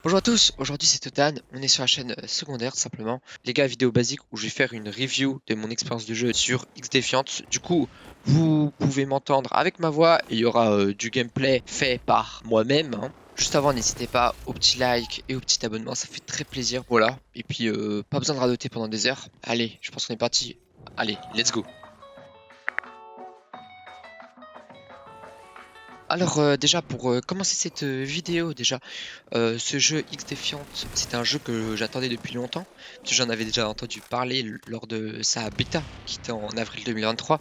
Bonjour à tous, aujourd'hui c'est Totan, on est sur la chaîne secondaire tout simplement. Les gars, vidéo basique où je vais faire une review de mon expérience de jeu sur X-Defiant. Du coup, vous pouvez m'entendre avec ma voix et il y aura du gameplay fait par moi-même, hein. Juste avant, n'hésitez pas au petit like et au petit abonnement, ça fait très plaisir. Voilà, et puis pas besoin de radoter pendant des heures. Allez, je pense qu'on est parti. Allez, let's go. Alors déjà pour commencer cette vidéo déjà, ce jeu X-Defiant, c'est un jeu que j'attendais depuis longtemps, parce que j'en avais déjà entendu parler lors de sa bêta qui était en avril 2023.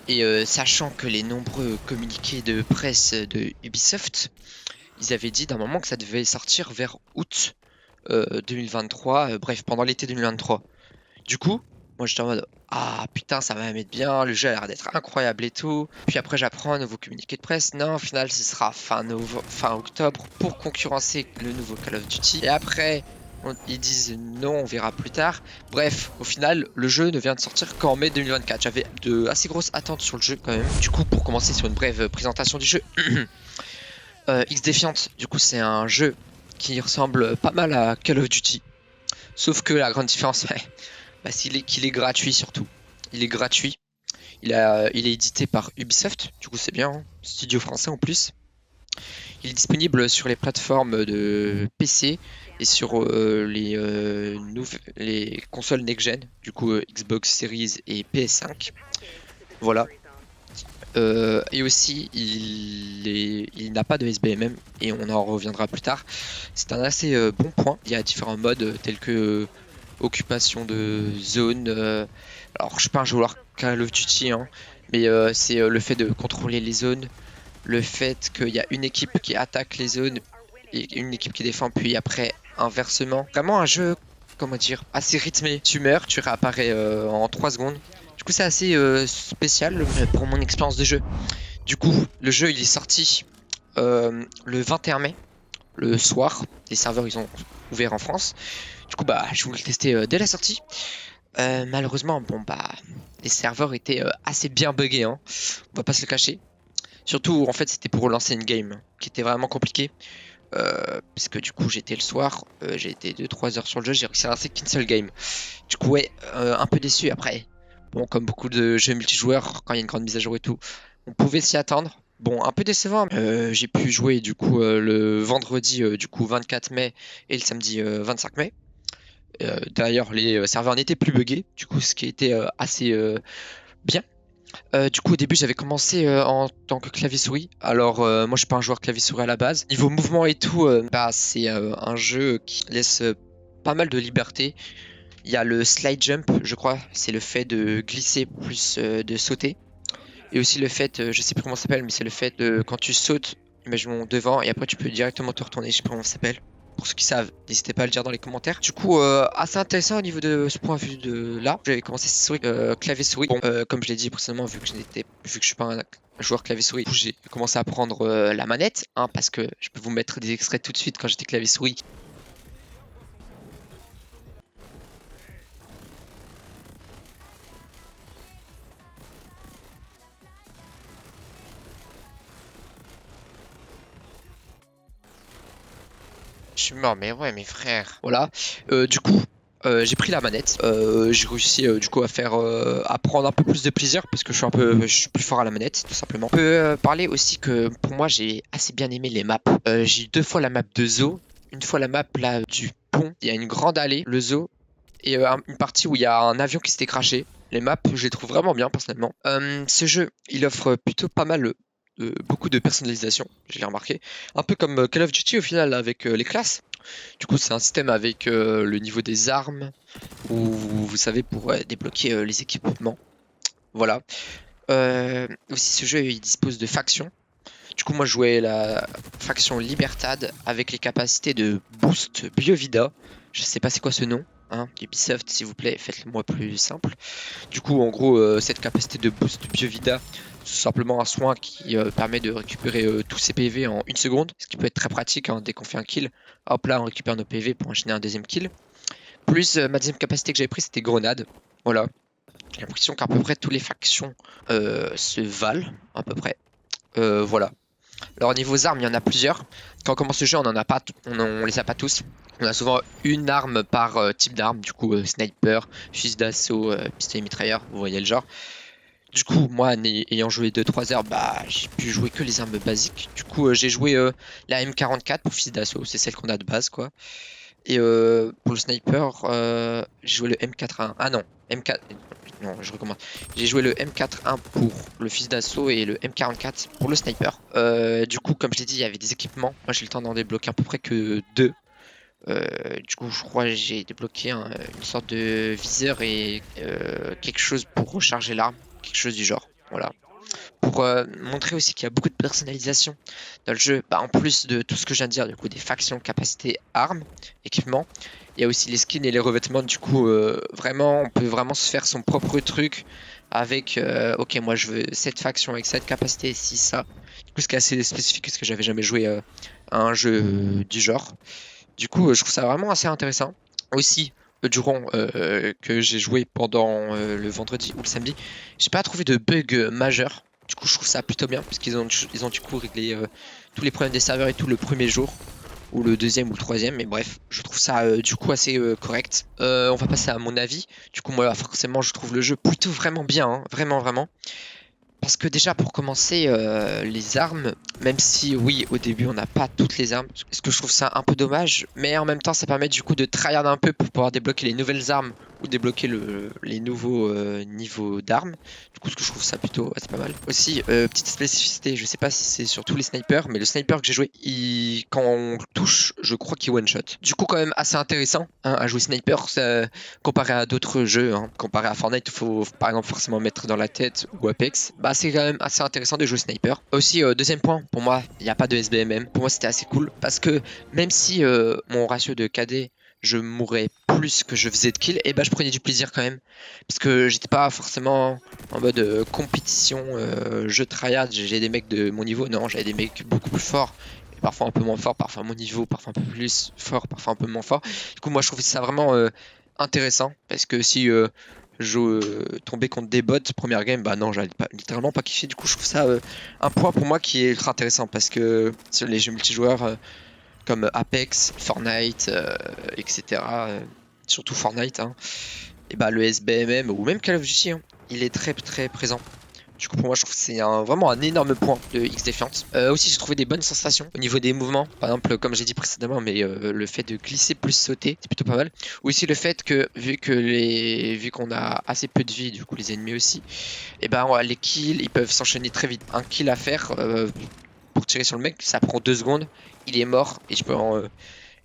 Et sachant que les nombreux communiqués de presse de Ubisoft, ils avaient dit d'un moment que ça devait sortir vers août 2023, bref pendant l'été 2023. Du coup, moi j'étais en mode ah putain, ça va m'être bien, le jeu a l'air d'être incroyable et tout. Puis après, j'apprends un nouveau communiqué de presse. Non, au final, ce sera fin octobre pour concurrencer le nouveau Call of Duty. Et après, ils disent non, on verra plus tard. Bref, au final, le jeu ne vient de sortir qu'en mai 2024. J'avais de assez grosses attentes sur le jeu quand même. Du coup, pour commencer sur une brève présentation du jeu, X-Defiant, du coup, c'est un jeu qui ressemble pas mal à Call of Duty. Sauf que la grande différence, bah, qu'il est gratuit surtout. Il est gratuit. Il est édité par Ubisoft, du coup c'est bien, hein. Studio français en plus. Il est disponible sur les plateformes de PC et sur les consoles next-gen, du coup Xbox Series et PS5. Voilà. Et aussi, il n'a pas de SBMM et on en reviendra plus tard. C'est un assez bon point. Il y a différents modes tels que occupation de zone. Alors, je suis pas un joueur Call of Duty, hein, mais c'est le fait de contrôler les zones, le fait qu'il y a une équipe qui attaque les zones et une équipe qui défend, puis après inversement. Vraiment un jeu, comment dire, assez rythmé. Tu meurs, tu réapparais en 3 secondes. Du coup, c'est assez spécial pour mon expérience de jeu. Du coup, le jeu il est sorti le 21 mai, le soir. Les serveurs ils ont ouvert en France. Du coup, bah, je voulais le tester dès la sortie. Malheureusement, bon bah, les serveurs étaient assez bien buggés, hein. On va pas se le cacher. Surtout, en fait, c'était pour relancer une game qui était vraiment compliquée. Parce que du coup, j'étais le soir, j'ai été 2-3 heures sur le jeu, j'ai réussi à lancer qu'une seule game. Du coup, ouais, un peu déçu après. Bon, comme beaucoup de jeux multijoueurs, quand il y a une grande mise à jour et tout, on pouvait s'y attendre. Bon, un peu décevant. J'ai pu jouer du coup le vendredi du coup 24 mai et le samedi 25 mai. D'ailleurs, les serveurs n'étaient plus buggés, du coup, ce qui était assez bien. Du coup, au début, j'avais commencé en tant que clavier-souris. Alors, moi, je suis pas un joueur clavier-souris à la base. Niveau mouvement et tout, bah, c'est un jeu qui laisse pas mal de liberté. Il y a le slide jump, je crois, c'est le fait de glisser plus de sauter. Et aussi le fait, je sais plus comment ça s'appelle, mais c'est le fait de quand tu sautes, imaginons devant, et après tu peux directement te retourner, je sais pas comment ça s'appelle. Pour ceux qui savent, n'hésitez pas à le dire dans les commentaires. Du coup, assez intéressant au niveau de ce point de vue de là. J'avais commencé souris, clavier souris. Bon, comme je l'ai dit précédemment, vu que je suis pas un joueur clavier souris, j'ai commencé à prendre la manette, hein, parce que je peux vous mettre des extraits tout de suite quand j'étais clavier souris. Je suis mort, mais ouais, mes frères. Voilà. Du coup, j'ai pris la manette. J'ai réussi du coup à prendre un peu plus de plaisir parce que je suis plus fort à la manette, tout simplement. On peut parler aussi que pour moi, j'ai assez bien aimé les maps. J'ai eu 2 fois la map de Zoo, une fois la map là du pont. Il y a une grande allée, le Zoo, et une partie où il y a un avion qui s'était crashé. Les maps, je les trouve vraiment bien personnellement. Ce jeu, il offre plutôt pas mal beaucoup de personnalisation, je l'ai remarqué. Un peu comme Call of Duty au final avec les classes. Du coup, c'est un système avec le niveau des armes, où vous savez pour débloquer les équipements. Voilà. Aussi, ce jeu, il dispose de factions. Du coup, moi, je jouais la faction Libertad avec les capacités de boost Biovida. Je sais pas c'est quoi ce nom, hein. Ubisoft, s'il vous plaît, faites-le-moi plus simple. Du coup, en gros, cette capacité de boost Biovida, c'est simplement un soin qui permet de récupérer tous ses PV en 1 seconde, ce qui peut être très pratique, hein, dès qu'on fait un kill. Hop là, on récupère nos PV pour enchaîner un deuxième kill. Plus, ma deuxième capacité que j'avais prise, c'était grenade. Voilà. J'ai l'impression qu'à peu près toutes les factions se valent, à peu près. Voilà. Alors niveau armes, il y en a plusieurs. Quand on commence le jeu, on en a pas, on les a pas tous. On a souvent une arme par type d'arme, du coup sniper, fusil d'assaut, pistolet mitrailleur, vous voyez le genre. Du coup, moi, ayant joué 2-3 heures, bah, j'ai pu jouer que les armes basiques. Du coup, j'ai joué la M44 pour fusil d'assaut, c'est celle qu'on a de base, quoi. Et pour le sniper, j'ai joué le M41. Ah non, M4. Non, je recommence. J'ai joué le M41 pour le fusil d'assaut et le M44 pour le sniper. Du coup, comme je l'ai dit, il y avait des équipements. Moi, j'ai eu le temps d'en débloquer à peu près que deux. Du coup, je crois que j'ai débloqué une sorte de viseur et quelque chose pour recharger l'arme, quelque chose du genre. Voilà. Pour montrer aussi qu'il y a beaucoup de personnalisation dans le jeu, bah, en plus de tout ce que je viens de dire, du coup, des factions, capacités, armes, équipements, il y a aussi les skins et les revêtements. Du coup, vraiment, on peut vraiment se faire son propre truc avec, ok, moi je veux cette faction avec cette capacité, si ça. Du coup, ce qui est assez spécifique parce que j'avais jamais joué à un jeu du genre. Du coup, je trouve ça vraiment assez intéressant. Aussi, durant que j'ai joué pendant le vendredi ou le samedi, j'ai pas trouvé de bug majeur. Du coup, je trouve ça plutôt bien parce qu'ils ont du coup réglé tous les problèmes des serveurs et tout le premier jour ou le deuxième ou le troisième. Mais bref, je trouve ça du coup assez correct. On va passer à mon avis. Du coup, moi, forcément, je trouve le jeu plutôt vraiment bien, hein. Vraiment, vraiment. Parce que déjà pour commencer, les armes, même si oui au début on n'a pas toutes les armes, parce que je trouve ça un peu dommage, mais en même temps ça permet du coup de tryhard un peu pour pouvoir débloquer les nouvelles armes ou débloquer les nouveaux niveaux d'armes. Du coup ce que je trouve ça plutôt assez pas mal. Aussi petite spécificité, je sais pas si c'est sur tous les snipers, mais le sniper que j'ai joué, quand on le touche, je crois qu'il one shot. Du coup quand même assez intéressant hein, à jouer sniper comparé à d'autres jeux, hein. Comparé à Fortnite, il faut par exemple forcément mettre dans la tête ou Apex. Bah c'est quand même assez intéressant de jouer sniper. Aussi deuxième point, pour moi, il n'y a pas de SBMM. Pour moi c'était assez cool parce que même si mon ratio de KD je mourais plus que je faisais de kills, et bah je prenais du plaisir quand même. Parce que j'étais pas forcément en mode compétition, jeu tryhard, j'ai des mecs de mon niveau, non, j'avais des mecs beaucoup plus forts. Et parfois un peu moins forts, parfois à mon niveau, parfois un peu plus fort, parfois un peu moins fort. Du coup moi je trouvais ça vraiment intéressant parce que si je tombais contre des bots première game, bah non, j'allais pas, littéralement pas kiffer. Du coup, je trouve ça un point pour moi qui est ultra intéressant parce que sur les jeux multijoueurs comme Apex, Fortnite, etc., surtout Fortnite, hein, et bah le SBMM ou même Call of Duty, hein, il est très très présent. Du coup, pour moi, je trouve que c'est vraiment un énorme point de X-Defiant. Aussi, j'ai trouvé des bonnes sensations au niveau des mouvements. Par exemple, comme j'ai dit précédemment, mais le fait de glisser plus sauter, c'est plutôt pas mal. Aussi, le fait que, vu qu'on a assez peu de vie, du coup, les ennemis aussi, et ben, ouais, les kills, ils peuvent s'enchaîner très vite. Un kill à faire pour tirer sur le mec, ça prend 2 secondes. Il est mort et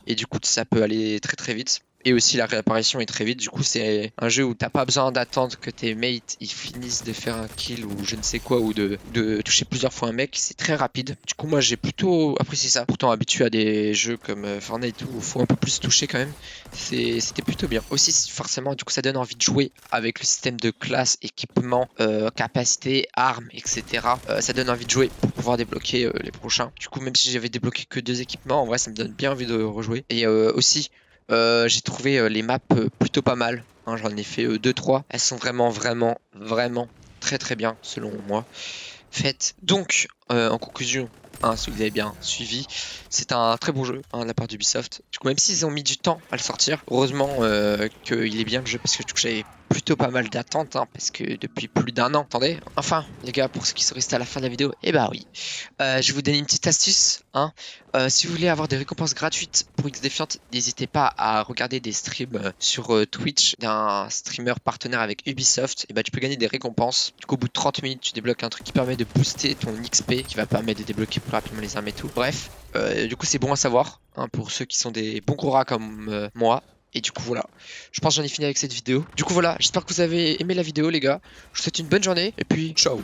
et du coup, ça peut aller très très vite. Et aussi la réapparition est très vite. Du coup, c'est un jeu où t'as pas besoin d'attendre que tes mates ils finissent de faire un kill ou je ne sais quoi ou de toucher plusieurs fois un mec. C'est très rapide. Du coup, moi j'ai plutôt apprécié ça. Pourtant habitué à des jeux comme Fortnite où il faut un peu plus toucher quand même. C'était plutôt bien. Aussi, forcément, du coup, ça donne envie de jouer avec le système de classe, équipement, capacité, armes, etc. Ça donne envie de jouer pour pouvoir débloquer les prochains. Du coup, même si j'avais débloqué que 2 équipements, en vrai, ça me donne bien envie de rejouer. Et aussi. J'ai trouvé les maps plutôt pas mal, hein, j'en ai fait 2-3. Elles sont vraiment, vraiment, vraiment très très bien selon moi faites. Donc, en conclusion, hein, si vous avez bien suivi, c'est un très bon jeu hein, de la part d'Ubisoft. Du coup, même s'ils ont mis du temps à le sortir, heureusement qu'il est bien le jeu parce que du coup, j'avais plutôt pas mal d'attentes hein, parce que depuis plus d'1 an, attendez. Enfin, les gars, pour ceux qui sont restés à la fin de la vidéo, eh bah oui, je vais vous donner une petite astuce. Hein. Si vous voulez avoir des récompenses gratuites pour X-Defiant, n'hésitez pas à regarder des streams sur Twitch d'un streamer partenaire avec Ubisoft. Et bah, tu peux gagner des récompenses. Du coup, au bout de 30 minutes, tu débloques un truc qui permet de booster ton XP, qui va permettre de débloquer plus rapidement les armes et tout. Bref, du coup, c'est bon à savoir hein, pour ceux qui sont des bons gros rats comme moi. Et du coup voilà, je pense que j'en ai fini avec cette vidéo. Du coup voilà, j'espère que vous avez aimé la vidéo les gars. Je vous souhaite une bonne journée et puis ciao.